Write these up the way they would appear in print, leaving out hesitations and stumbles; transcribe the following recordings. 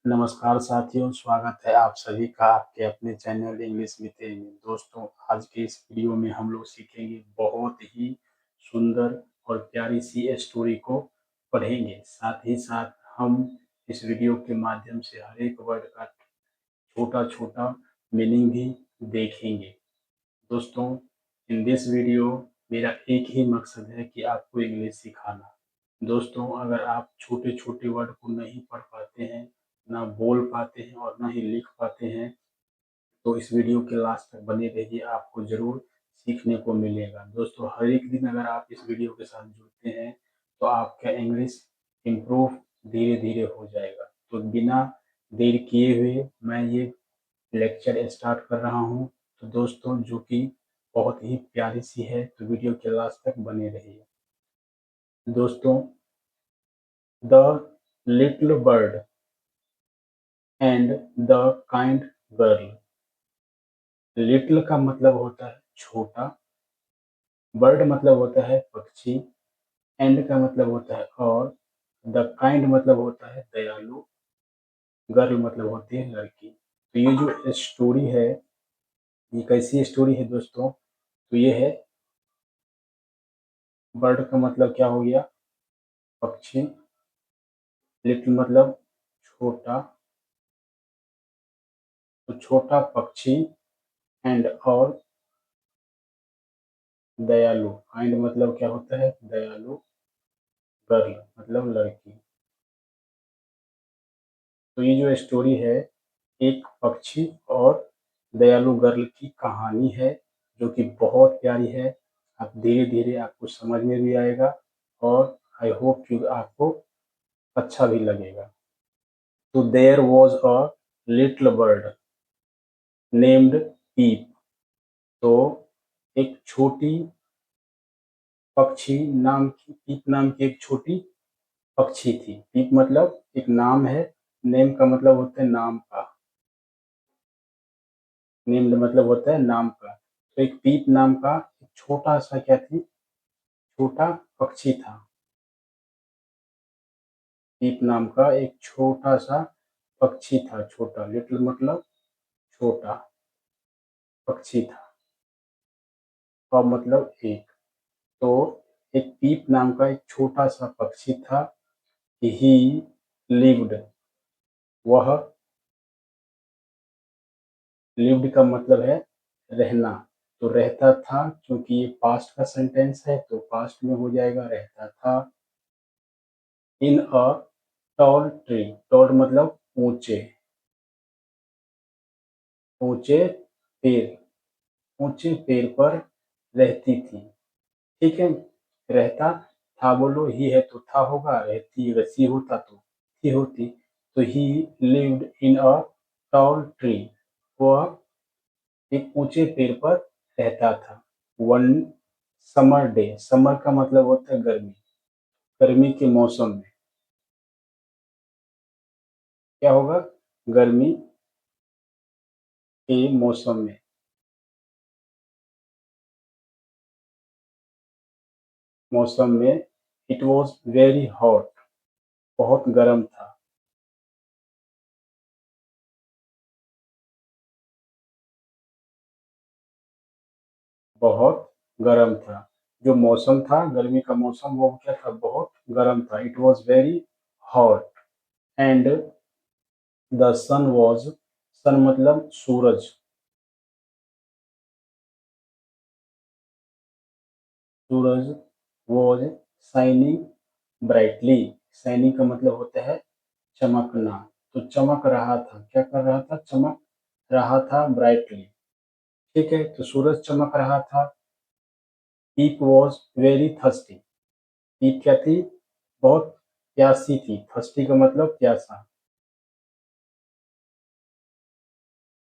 नमस्कार साथियों, स्वागत है आप सभी का आपके अपने चैनल इंग्लिश विद ए में। दोस्तों, आज के इस वीडियो में हम लोग सीखेंगे बहुत ही सुंदर और प्यारी सी स्टोरी को पढ़ेंगे। साथ ही साथ हम इस वीडियो के माध्यम से हर एक वर्ड का छोटा-छोटा मीनिंग भी देखेंगे। दोस्तों, इन दिस वीडियो मेरा एक ही मकसद है कि आपको इंग्लिश सिखाना। दोस्तों, अगर आप छोटे-छोटे वर्ड को नहीं पढ़ पाते हैं, ना बोल पाते हैं और ना ही लिख पाते हैं, तो इस वीडियो के लास्ट तक बने रहिए, आपको ज़रूर सीखने को मिलेगा। दोस्तों, हर एक दिन अगर आप इस वीडियो के साथ जुड़ते हैं, तो आपका इंग्लिश इम्प्रूव धीरे-धीरे हो जाएगा। तो बिना देर किए हुए मैं ये लेक्चर स्टार्ट कर रहा हूँ। तो दोस्तों, जो कि बहुत ही प्यारी सी है, तो वीडियो के लास्ट तक बने रहिए। दोस्तों, the little bird and the kind girl. Little का मतलब होता है छोटा, बर्ड मतलब होता है पक्षी, एंड का मतलब होता है और, द काइंड मतलब होता है दयालु, गर्ल मतलब होती है लड़की। तो ये जो स्टोरी है, ये कैसी स्टोरी है दोस्तों? तो ये है, बर्ड का मतलब क्या हो गया? पक्षी। लिटिल मतलब छोटा, तो छोटा पक्षी, एंड और दयालु। काइंड मतलब क्या होता है? दयालु। गर्ल मतलब लड़की। तो ये जो स्टोरी है, एक पक्षी और दयालु गर्ल की कहानी है, जो कि बहुत प्यारी है। आप धीरे-धीरे आपको समझ में भी आएगा और आई होप कि आपको अच्छा भी लगेगा। तो there was a little bird named Peep. तो एक छोटी पक्षी नाम की, पीप नाम की एक छोटी पक्षी थी। पीप मतलब एक नाम है, नेम का मतलब होता है नाम का। नेम्ड मतलब होता है नाम का। तो एक पीप नाम का एक छोटा-सा क्या थी? छोटा पक्षी था। पीप नाम का एक छोटा-सा पक्षी था। छोटा, लिटिल मतलब छोटा पक्षी था। प मतलब एक। तो एक पीप नाम का एक छोटा-सा पक्षी था। ही लिव्ड, वह, लिव्ड का मतलब है रहना। तो रहता था, क्योंकि ये पास्ट का सेंटेंस है तो पास्ट में हो जाएगा रहता था। इन अ टॉल ट्री, टॉल मतलब ऊंचे, ऊंचे पेड़, ऊंचे पेड़ पर रहती थी। ठीक है, रहता था बोलो, ही है तो था होगा, रहती अगर सी होता तो थी होती। तो ही lived in a tall tree, वह एक ऊंचे पेड़ पर रहता था। वन समर डे, समर का मतलब होता है गर्मी, गर्मी के मौसम में क्या होगा? गर्मी के मौसम में, इट वॉज वेरी हॉट, बहुत गर्म था। बहुत गर्म था। जो मौसम था, गर्मी का मौसम, वो क्या था? बहुत गर्म था। It was very hot and the sun was, sun मतलब सूरज, सूरज वॉज शाइनिंग ब्राइटली। शाइनिंग का मतलब होता है चमकना। तो चमक रहा था, क्या कर रहा था? चमक रहा था ब्राइटली। ठीक है, तो सूरज चमक रहा था। पीप वॉज वेरी थर्स्टी, पीप क्या थी? बहुत प्यासी थी। थर्स्टी का मतलब प्यासा,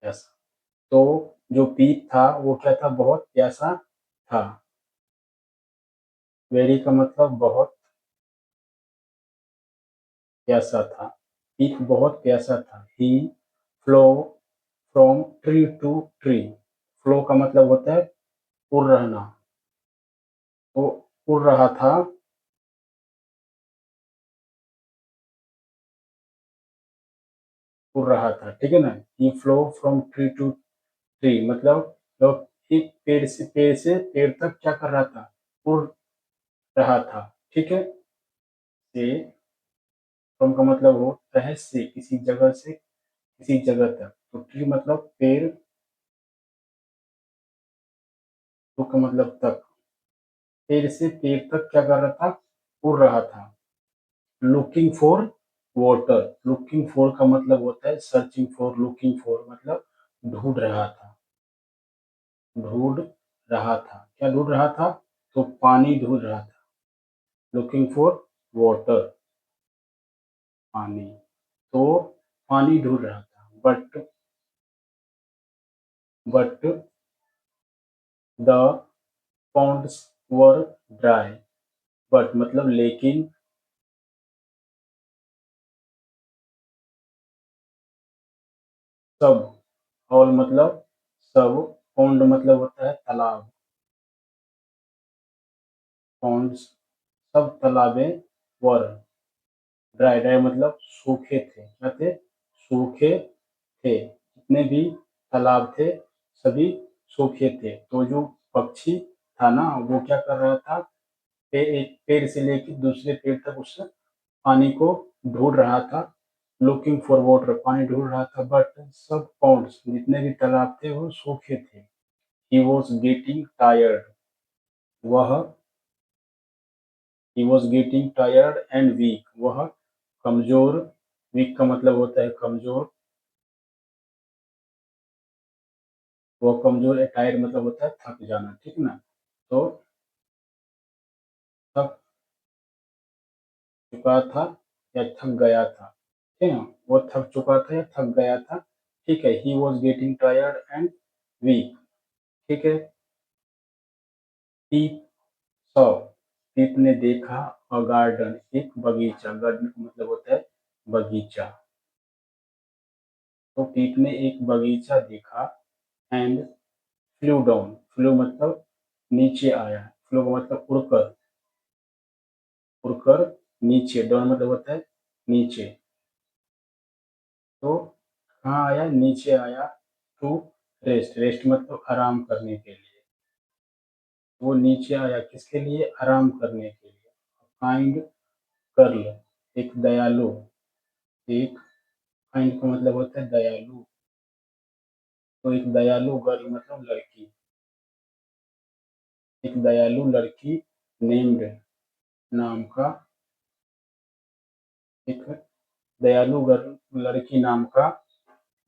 प्यासा। तो जो पीप था वो क्या था? बहुत प्यासा था। वेरी का मतलब बहुत प्यासा था। पीप बहुत प्यासा था। He flew from tree to tree, flew का मतलब होता है उड़ रहना। वो उड़ रहा था उड़ रहा था, ठीक है ना। He flew from tree to tree, मतलब एक पेड़ से पेड़ तक क्या कर रहा था, उड़ रहा था, ठीक है। से फ्रॉम का मतलब होता है से, किसी जगह से किसी जगह तक, तो ट्री मतलब पेड़, टू का मतलब तक, पेड़ से पेड़ तक क्या कर रहा था, उड़ रहा था। Looking for water, looking for का मतलब होता है सर्चिंग फॉर, लुकिंग फॉर मतलब ढूंढ रहा था, ढूंढ रहा था, क्या ढूंढ रहा था, तो पानी ढूंढ रहा था। लुकिंग फॉर वाटर, पानी, तो पानी ढूंढ रहा था। But the ponds were dry, but मतलब लेकिन, सब, और मतलब सब, पौंड मतलब होता है तालाब, पॉन्ड्स सब तालाबें, वर ड्राई, ड्राई मतलब सूखे थे, क्या थे, सूखे थे, जितने भी तालाब थे सभी सूखे थे। तो जो पक्षी था ना, वो क्या कर रहा था, एक पेड़ से लेकर दूसरे पेड़ तक उस पानी को ढूंढ रहा था। लुकिंग फॉर वाटर, पानी ढूंढ रहा था, बट सब पॉन्ड्स जितने भी तालाब थे वो सूखे थे। ही वॉज गेटिंग टायर्ड, वह, he was getting tired and weak, वह कमजोर, वीक का मतलब होता है कमजोर, वह कमजोर, टायर्ड मतलब होता है थक जाना, ठीक ना। तो थक चुका था या थक गया था, ठीक है ना, वो थक चुका था या थक गया था, ठीक है। He was getting tired and weak, ठीक है। पीप सॉ, पीप ने देखा, अ गार्डन एक बगीचा, गार्डन का मतलब होता है बगीचा, तो पीप ने एक बगीचा देखा। एंड फ्लू डाउन, फ्लू मतलब नीचे आया, फ्लू का मतलब उड़कर, उड़कर नीचे, डाउन मतलब होता है नीचे, तो कहाँ आया, नीचे आया। टू रेस्ट, रेस्ट मतलब आराम करने के लिए, वो नीचे आया किसके लिए, आराम करने के लिए। काइंड गर्ल, एक दयालु, एक काइंड का मतलब होता है दयालु, तो एक दयालु गर्ल मतलब लड़की, एक दयालु लड़की, नेम्ड नाम का, एक दयालु गर्ल लड़की नाम का,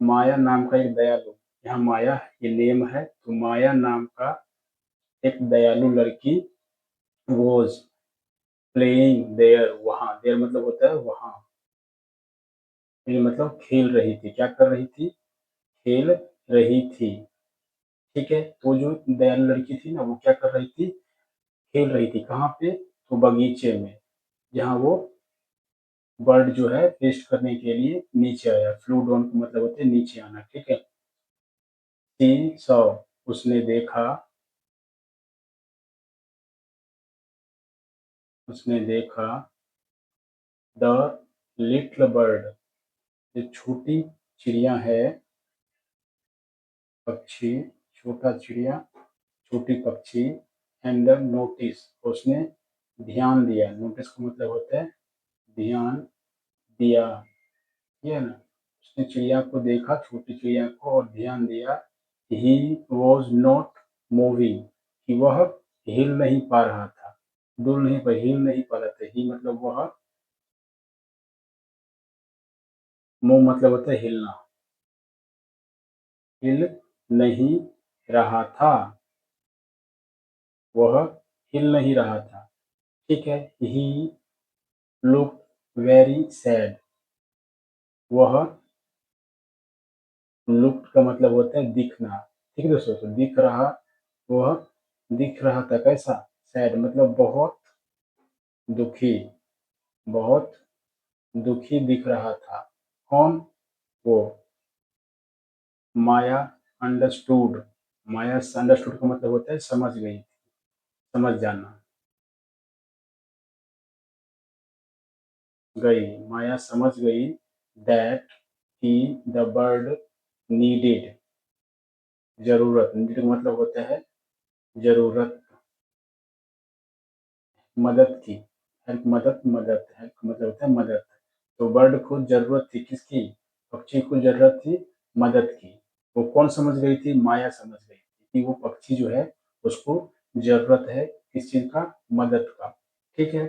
माया नाम का एक दयालु, यहाँ माया ये नेम है, तो माया नाम का एक दयालु लड़की, वॉज प्लेइंग देयर, वहां, देयर मतलब होता है वहां, ये मतलब खेल रही थी, क्या कर रही थी, खेल रही थी, ठीक है। तो जो दयालु लड़की थी ना, वो क्या कर रही थी, खेल रही थी, कहाँ पे, तो बगीचे में, जहाँ वो बर्ड जो है रेस्ट करने के लिए नीचे आया। फ्लू डाउन का मतलब होता है नीचे आना, ठीक है। सी सॉ, उसने देखा, उसने देखा, द लिटिल बर्ड, जो छोटी चिड़िया है, पक्षी, छोटा चिड़िया, छोटी पक्षी, एंड नोटिस, उसने ध्यान दिया, नोटिस का मतलब होता है ध्यान दिया, ये है ना। उसने चिड़िया को देखा, छोटी चिड़िया को, और ध्यान दिया। ही वॉज नॉट मूविंग, कि वह हिल नहीं पा रहा था, डुल नहीं पा, हिल नहीं पा रहा था। ही मतलब वह, मूव मतलब होता है हिलना, हिल नहीं रहा था, वह हिल नहीं रहा था, ठीक है। ही लुक वेरी सैड, वह, लुक का मतलब होता है दिखना, ठीक है दोस्तों, तो दिख रहा, वह दिख रहा था कैसा, सैड मतलब बहुत दुखी, बहुत दुखी दिख रहा था। कौन, वो, माया अंडरस्टूड, माया अंडरस्टूड का मतलब होता है समझ गई, समझ जाना, गई, माया समझ गई, that he the bird needed, जरूरत, नीडेड का मतलब होता है जरूरत, मदद की, हेल्प, मदद, मदद, हेल्प का मतलब होता है मदद। तो बर्ड को जरूरत थी किसकी? पक्षी को जरूरत थी मदद की। वो कौन समझ गई थी? माया समझ गई थी कि वो पक्षी जो है उसको जरूरत है किस चीज का? मदद का। ठीक है।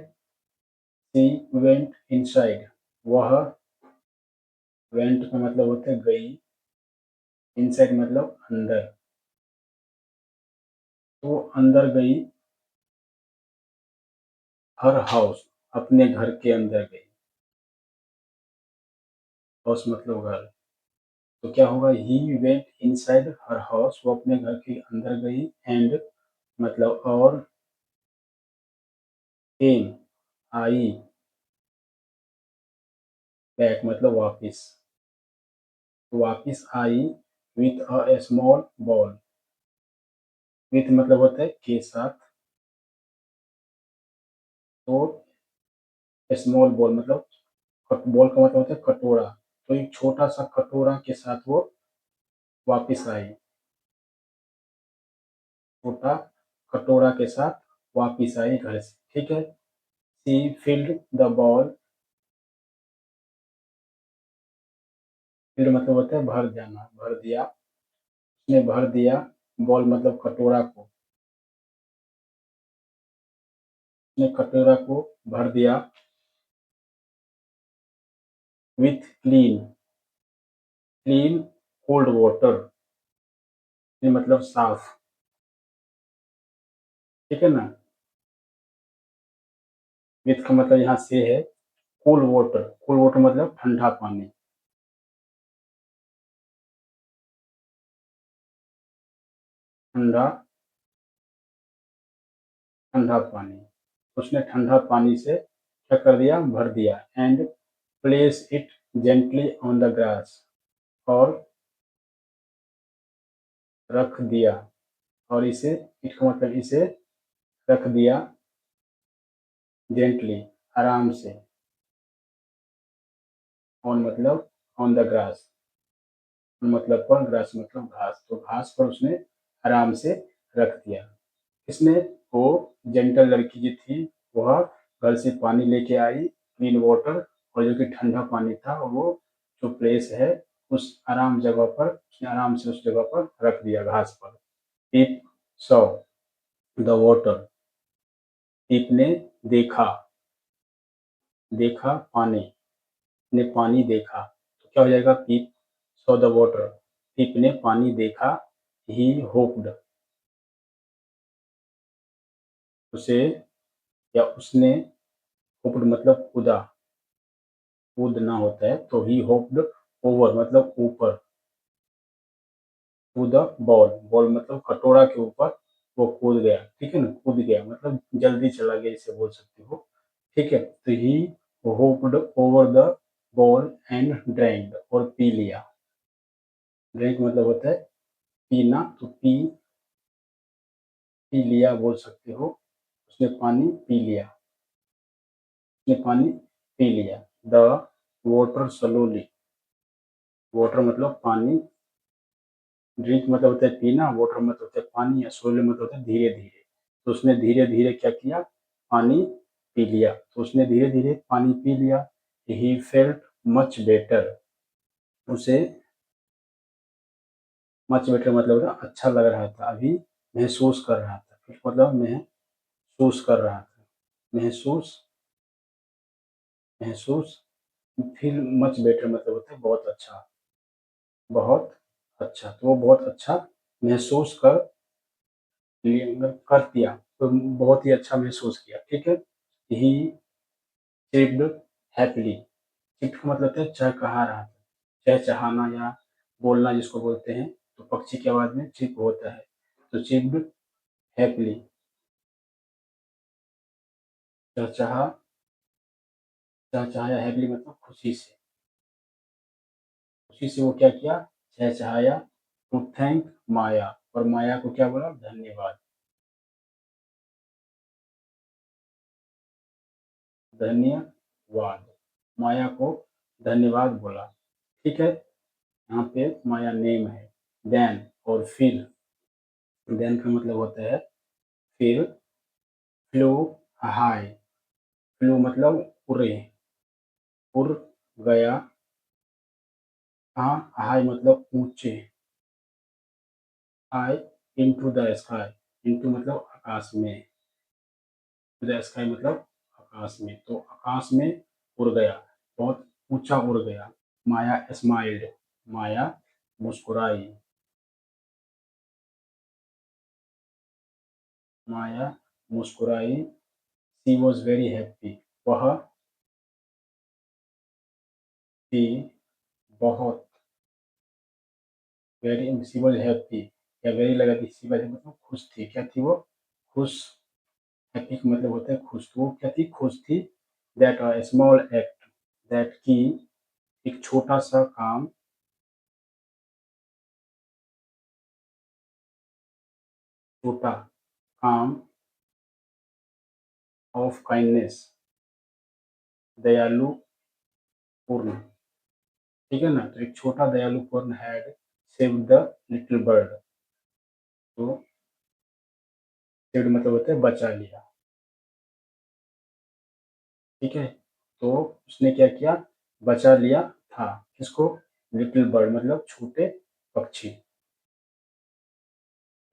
सी वेंट इनसाइड, वह, वेंट का मतलब होता है गई, इनसाइड मतलब अंदर, तो अंदर गई, हर हाउस, अपने घर के अंदर गई, हाउस मतलब घर। तो क्या होगा? He went inside her house, वो अपने घर के अंदर गई, एंड मतलब और, केम आई, बैक मतलब वापिस, वापिस आई, with a small ball, with मतलब होता है के साथ, तो स्मॉल बॉल मतलब, बॉल का मतलब होता है कटोरा, तो एक छोटा सा कटोरा के साथ वो वापिस आई, छोटा कटोरा के साथ वापिस आई घर से। ठीक है। सी फिल्ड द बॉल, फिल्ड मतलब होता है भर जाना, भर दिया, उसने भर दिया, बॉल मतलब कटोरा को, उसने कटोरा को भर दिया, with clean, clean cold water, ये मतलब साफ। ठीक है ना? विथ का मतलब यहाँ से है कूल वाटर, कूल वाटर मतलब ठंडा पानी, ठंडा, ठंडा पानी, उसने ठंडा पानी से क्या कर दिया? भर दिया, and place it gently on the grass, और रख दिया, और इसे, इसका मतलब इसे रख दिया, जेंटली आराम से, ऑन मतलब ऑन द ग्रास, मतलब पर, ग्रास मतलब घास, तो घास पर उसने आराम से रख दिया। किसने? वो जेंटल लड़की जो थी, वह घर से पानी लेके आई, क्लीन वाटर, और जो कि ठंडा पानी था, और वो जो प्लेस है उस आराम जगह पर, उसने आराम से उस जगह पर रख दिया, घास पर। पीप सॉ द वाटर, पीप ने देखा, देखा पानी, ने पानी देखा, तो क्या हो जाएगा? पीप सॉ द वाटर, पीप ने पानी देखा, ही होप्ड, उसे या उसने, होप्ड मतलब खुदा, कूदना होता है, तो ही होप्ड ओवर मतलब ऊपर, टू द बॉल, बॉल मतलब कटोरा के ऊपर वो कूद गया। ठीक है ना? कूद गया मतलब जल्दी चला गया, इसे बोल सकते हो। ठीक है। तो he hopped over the ball and drank, और पी लिया, ड्रैंक मतलब होता है पीना, तो पी लिया बोल सकते हो, उसने पानी पी लिया, उसने पानी पी लिया। द वाटर स्लोली, वाटर मतलब पानी, ड्रिंक मतलब होता है पीना, वाटर मतलब होता है पानी, या स्लोली मतलब होता है धीरे धीरे, तो उसने धीरे धीरे क्या किया? पानी पी लिया, तो उसने धीरे धीरे पानी पी लिया। ही फेल्ट मच बेटर, उसे, मच बेटर मतलब होता है अच्छा लग रहा था, अभी महसूस कर रहा था, फिर मतलब महसूस कर रहा था, महसूस, महसूस, फिर मच बेटर मतलब होता है बहुत अच्छा, बहुत अच्छा, तो वो बहुत अच्छा महसूस कर दिया, तो बहुत ही अच्छा महसूस किया। ठीक है। ही चिप्ड हैप्पीली, चिप का मतलब होता है चहकहा रहा था, चहचहाना या बोलना जिसको बोलते हैं, तो पक्षी की आवाज में चिप होता है, तो चिप्ड हैप्पीली, चहचहा, चहचहाया, हैप्पीली मतलब खुशी से, खुशी से वो क्या किया? चहचहाया, टू थैंक माया, और माया को क्या बोला? धन्यवाद, धन्यवाद, माया को धन्यवाद बोला। ठीक है, यहाँ पे माया नेम है। देन और फिर, देन का मतलब होता है फिर। फ्लो हाई, फ्लो मतलब उड़े, उड़ गया। हाँ, हाई मतलब ऊंचे, high into the sky, into मतलब आकाश में, द स्काई मतलब आकाश में, तो आकाश में उड़ गया, बहुत ऊंचा उड़ गया। माया स्माइल्ड, माया मुस्कुराई, माया मुस्कुराई। शी वॉज वेरी हैप्पी, वह थी बहुत, वेरी, शी वॉज हैप्पी, या वेरी लगा थी, शी वॉज मतलब खुश थी, क्या थी वो, खुश। हैप्पी का मतलब होता है खुश, तो वो क्या थी, खुश थी। That a small act, that की एक छोटा सा काम, छोटा काम ऑफ काइंडनेस, दयालु पूर्ण, ठीक है ना, तो एक छोटा दयालु पूर्ण had save the little bird, तो सेव्ड मतलब होता है बचा लिया, ठीक है। तो उसने क्या किया, बचा लिया था, किसको, लिटिल बर्ड मतलब छोटे पक्षी,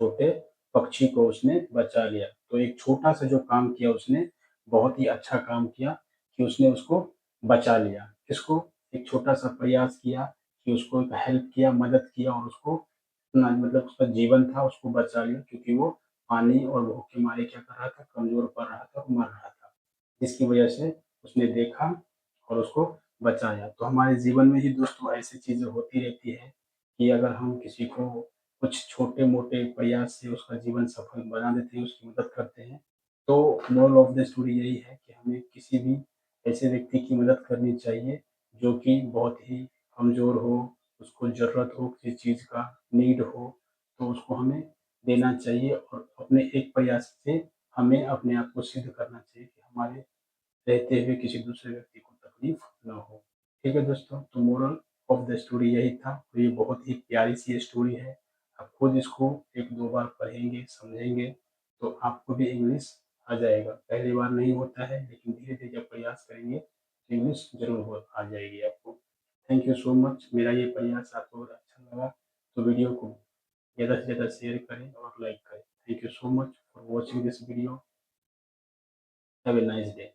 छोटे पक्षी को उसने बचा लिया। तो एक छोटा सा जो काम किया उसने, बहुत ही अच्छा काम किया कि उसने उसको बचा लिया, किसको, एक छोटा सा प्रयास किया कि उसको एक हेल्प किया, मदद किया, और उसको अपना मतलब उसका जीवन था उसको बचा लिया, क्योंकि वो पानी और भूख के मारे क्या कर रहा था, कमजोर पड़ रहा था, मर रहा था, जिसकी वजह से उसने देखा और उसको बचाया। तो हमारे जीवन में ही दोस्तों ऐसी चीजें होती रहती है कि अगर हम किसी को कुछ छोटे-मोटे प्रयास से उसका जीवन सफल बना देते हैं, उसकी मदद करते हैं। तो मोरल ऑफ द स्टोरी यही है कि हमें किसी भी ऐसे व्यक्ति की मदद करनी चाहिए, जो कि बहुत ही कमज़ोर हो, उसको ज़रूरत हो किसी चीज़ का, नीड हो, तो उसको हमें देना चाहिए, और अपने एक प्रयास से हमें अपने आप को सिद्ध करना चाहिए कि हमारे रहते हुए किसी दूसरे व्यक्ति को तकलीफ ना हो। ठीक है दोस्तों, तो मोरल ऑफ द स्टोरी यही था। तो ये बहुत ही प्यारी सी स्टोरी है। आप खुद इसको 1-2 बार पढ़ेंगे, समझेंगे, तो आपको भी इंग्लिश आ जाएगा। पहली बार नहीं होता है, लेकिन धीरे-धीरे जब प्रयास करेंगे तो इंग्लिश ज़रूर हो आ जाएगी आपको। Thank you so much. मेरा ये प्रयास आपको अगर अच्छा लगा तो वीडियो को ज़्यादा से ज़्यादा शेयर करें और लाइक करें। Thank you so much for watching this video. Have a nice day.